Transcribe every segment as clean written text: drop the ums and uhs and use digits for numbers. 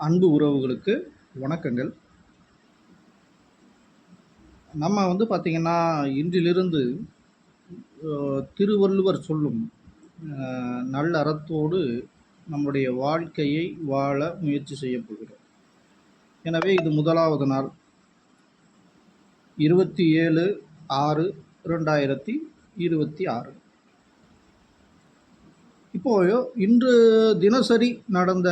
அன்பு உறவுகளுக்கு வணக்கங்கள். நம்ம பார்த்திங்கன்னா, இன்றிலிருந்து திருவள்ளுவர் சொல்லும் நல்லறத்தோடு நம்முடைய வாழ்க்கையை வாழ முயற்சி செய்ய போகிறோம். எனவே இது முதலாவது நாள் 27/6/2026. இப்போது இன்று தினசரி நடந்த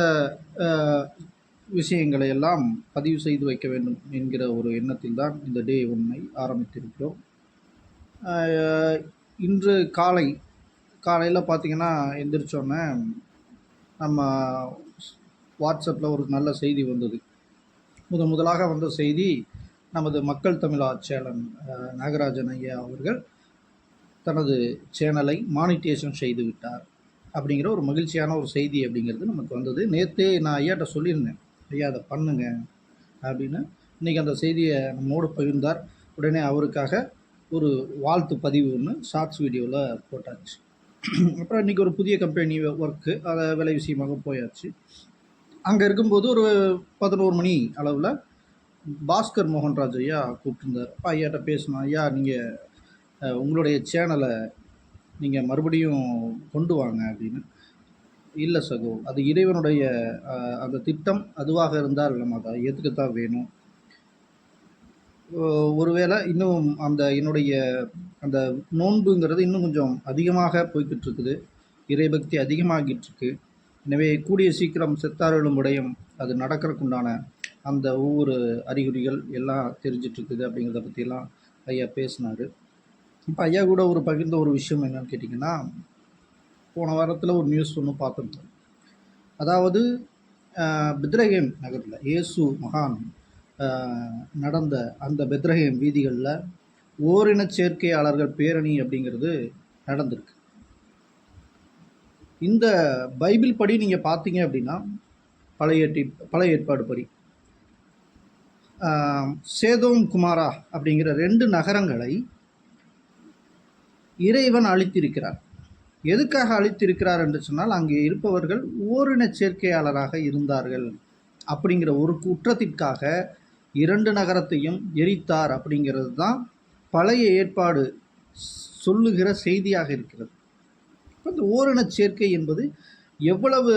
விஷயங்களை எல்லாம் பதிவு செய்து வைக்க வேண்டும் என்கிற ஒரு எண்ணத்தில் தான் இந்த டே 1 ஆரம்பித்திருக்கிறோம். இன்று காலையில் பார்த்திங்கன்னா, எந்திரிச்சோன்னே நம்ம வாட்ஸ்அப்பில் ஒரு நல்ல செய்தி வந்தது. முதலாக வந்த செய்தி, நமது மக்கள் தமிழ் ஆட்சியாளர் நாகராஜன் ஐயா அவர்கள் தனது சேனலை மானிட்டேஷன் செய்து விட்டார் அப்படிங்கிற ஒரு மகிழ்ச்சியான ஒரு செய்தி அப்படிங்கிறது நமக்கு வந்தது. நேற்றே நான் ஐயாட்ட சொல்லியிருந்தேன், ஐயா அதை பண்ணுங்க அப்படின்னு. இன்றைக்கி அந்த செய்தியை நம்மோடு பகிர்ந்தார். உடனே அவருக்காக ஒரு வாழ்த்து பதிவு ஒன்று ஷார்ட்ஸ் வீடியோவில் போட்டாச்சு. அப்புறம் இன்றைக்கி ஒரு புதிய கம்பெனி ஒர்க்கு, அதை வேலை விஷயமாக போயாச்சு. அங்கே இருக்கும்போது ஒரு 11 மணி அளவில் பாஸ்கர் மோகன்ராஜ் ஐயா கூப்பிட்டுருந்தார். அப்போ ஐயாட்ட பேசணும், ஐயா நீங்கள் உங்களுடைய சேனலை நீங்கள் மறுபடியும் கொண்டு வாங்க அப்படின்னு. இல்லை சகோ, அது இறைவனுடைய அந்த திட்டம் அதுவாக இருந்தால் நம்ம அதை ஏற்றுக்கத்தான் வேணும். ஒருவேளை இன்னும் என்னுடைய அந்த நோன்புங்கிறது இன்னும் கொஞ்சம் அதிகமாக போய்கிட்டு இருக்குது, இறைபக்தி அதிகமாகிட்டு இருக்கு. எனவே கூடிய சீக்கிரம் செத்தார்களும் உடையும் அது நடக்கிறதுக்குண்டான அந்த ஒவ்வொரு அறிகுறிகள் எல்லாம் தெரிஞ்சிட்ருக்குது அப்படிங்கிறத பற்றியெல்லாம் ஐயா பேசினார். இப்போ ஐயா கூட பகிர்ந்த ஒரு விஷயம் என்னன்னு கேட்டிங்கன்னா, போன வாரத்தில் ஒரு நியூஸ் ஒன்று பார்த்துருந்தோம். அதாவது பெத்லகேம் நகரில் இயேசு மகான் நடந்த அந்த பெத்லகேம் வீதிகளில் ஓரின சேர்க்கையாளர்கள் பேரணி அப்படிங்கிறது நடந்திருக்கு. இந்த பைபிள் படி நீங்கள் பார்த்தீங்க அப்படின்னா, பழைய ஏற்பாடு படி சேதோம் குமாரா அப்படிங்கிற 2 நகரங்களை இறைவன் அழித்திருக்கிறார். எதுக்காக அழித்திருக்கிறார் என்று சொன்னால், அங்கே இருப்பவர்கள் ஓரின சேர்க்கையாளராக இருந்தார்கள் அப்படிங்கிற ஒரு குற்றத்திற்காக 2 நகரத்தையும் எரித்தார் அப்படிங்கிறது தான் பழைய ஏற்பாடு சொல்லுகிற செய்தியாக இருக்கிறது. இந்த ஓரின சேர்க்கை என்பது எவ்வளவு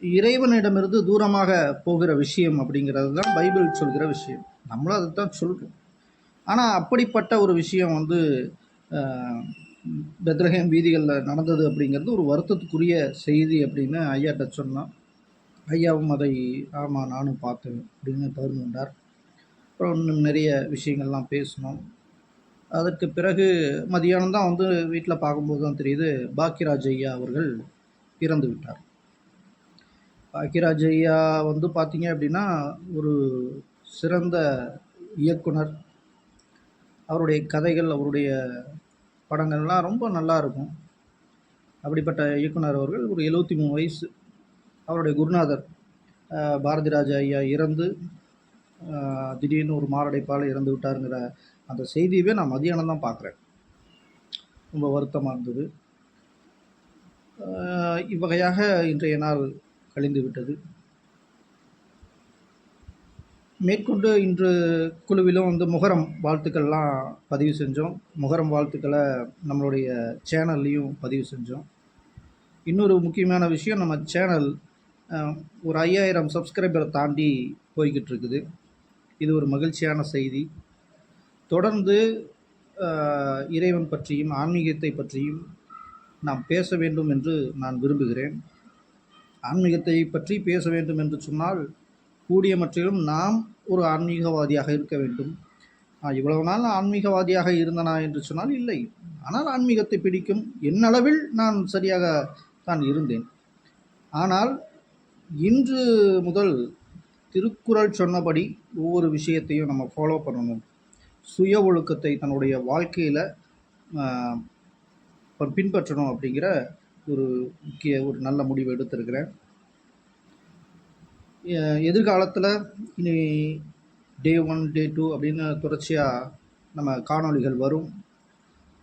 இறைவனிடமிருந்து தூரமாக போகிற விஷயம் அப்படிங்கிறது தான் பைபிள் சொல்கிற விஷயம். நம்மளும் அதை தான் சொல்கிறோம். ஆனால் அப்படிப்பட்ட ஒரு விஷயம் பெத்லகேம் வீதிகளில் நடந்தது அப்படிங்கிறது ஒரு வருத்தத்துக்குரிய செய்தி அப்படின்னு ஐயாட்ட சொன்னோம். ஐயாவும் அதை ஆமாம் நானும் பார்த்தேன் அப்படின்னு பகிர்ந்து கொண்டார். அப்புறம் இன்னும் நிறைய விஷயங்கள்லாம் பேசினோம். அதற்கு பிறகு மதியானம் தான் வீட்டில் பார்க்கும்போது தான் தெரியுது, பாக்கியராஜ் ஐயா அவர்கள் இறந்து விட்டார். பாக்கியராஜ் ஐயா பார்த்தீங்க அப்படின்னா ஒரு சிறந்த இயக்குனர். அவருடைய கதைகள், அவருடைய படங்கள்லாம் ரொம்ப நல்லா இருக்கும். அப்படிப்பட்ட இயக்குனர் அவர்கள் ஒரு 73 வயசு. அவருடைய குருநாதர் பாரதி ராஜா ஐயா இறந்து திடீர்னு ஒரு மாரடைப்பால் இறந்து விட்டாருங்கிற அந்த செய்தியவே நான் மதியானம் தான் பார்க்குறேன். ரொம்ப வருத்தமாக இருந்தது. இவ்வகையாக இன்றைய நாள் கழிந்து விட்டது. மேற்கொண்டு இன்று குழுவிலும் முகரம் வாழ்த்துக்கள்லாம் பதிவு செஞ்சோம். முகரம் வாழ்த்துக்களை நம்மளுடைய சேனல்லையும் பதிவு செஞ்சோம். இன்னொரு முக்கியமான விஷயம், நம்ம சேனல் ஒரு 5000 சப்ஸ்கிரைபரை தாண்டி போய்கிட்டு இருக்குது. இது ஒரு மகிழ்ச்சியான செய்தி. தொடர்ந்து இறைவன் பற்றியும் ஆன்மீகத்தை பற்றியும் நாம் பேச வேண்டும் என்று நான் விரும்புகிறேன். ஆன்மீகத்தை பற்றி பேச வேண்டும் என்று சொன்னால், கூடிய மற்றிலும் நாம் ஒரு ஆன்மீகவாதியாக இருக்க வேண்டும். இவ்வளவு நாள் ஆன்மீகவாதியாக இருந்தனா என்று சொன்னால் இல்லை. ஆனால் ஆன்மீகத்தை பிடிக்கும், என்னளவில் நான் சரியாக தான் இருந்தேன். ஆனால் இன்று முதல் திருக்குறள் சொன்னபடி ஒவ்வொரு விஷயத்தையும் நம்ம ஃபாலோ பண்ணணும். சுய ஒழுக்கத்தை தன்னுடைய வாழ்க்கையில் பின்பற்றணும் அப்படிங்கிற ஒரு நல்ல முடிவு எடுத்திருக்கிறேன். எதிர்காலத்தில் இனி டே 1 டே 2 அப்படின்னு தொடர்ச்சியாக நம்ம காணொளிகள் வரும்.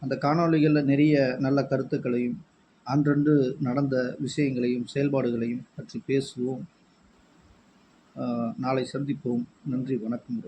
அந்த காணொளிகளில் நிறைய நல்ல கருத்துக்களையும் அன்றன்று நடந்த விஷயங்களையும் செயல்பாடுகளையும் பற்றி பேசுவோம். நாளை சந்திப்போம். நன்றி, வணக்கம்.